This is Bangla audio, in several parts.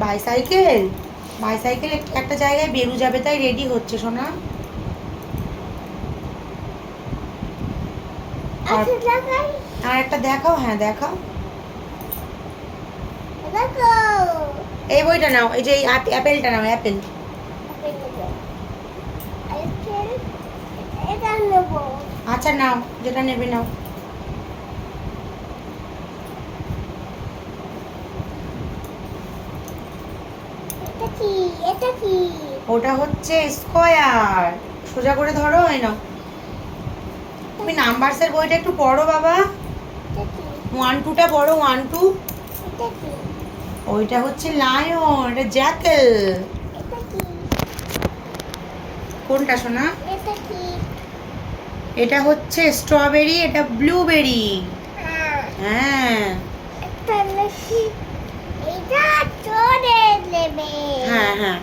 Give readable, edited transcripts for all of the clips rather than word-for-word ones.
বাইসাইকেল বাইসাইকেল একটা জায়গায় বেরু যাবে, তাই রেডি হচ্ছে সোনা। আর একটা দেখাও, হ্যাঁ দেখাও। এই বইটা নাও, এই যে এই অ্যাপেলটা নাও, অ্যাপেল। আচ্ছা নাও, যেটা নেবে নাও। ওটা হচ্ছে স্কয়ার। সোজা করে ধরো, এই নাও। তুমি নাম্বারসের বইটা একটু পড়ো বাবা। 1 2টা পড়ো, 1 2। ওইটা হচ্ছে লায়ন, এটা জ্যাকেল। কোনটা সোনা? এটা হচ্ছে স্ট্রবেরি, এটা ব্লুবেরি। হ্যাঁ হ্যাঁ হ্যাঁ,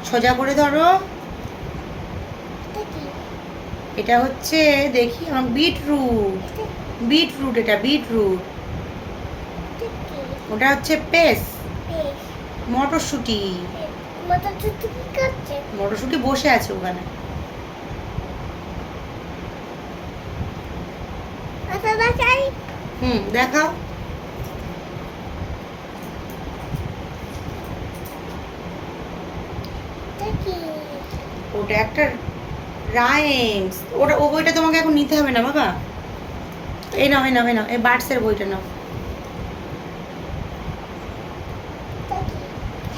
সোজা করে ধরো। এটা হচ্ছে, দেখি আমার, বিটরুট। বিটরুট, এটা বিটরুট। ওটা হচ্ছে পেস, মটরশুঁটি। মটরশুঁটি বসে আছে ওখানে। দেখাও। ওটা একটা রাইমস। ওটা, ও বইটা তোমাকে এখন নিতে হবে না বাবা। এই নাও, এই নাও, এই নাও, এই বার্ডসের বইটা নাও।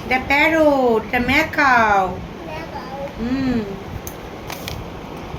এটা প্যারোট, এটা ম্যাকাও।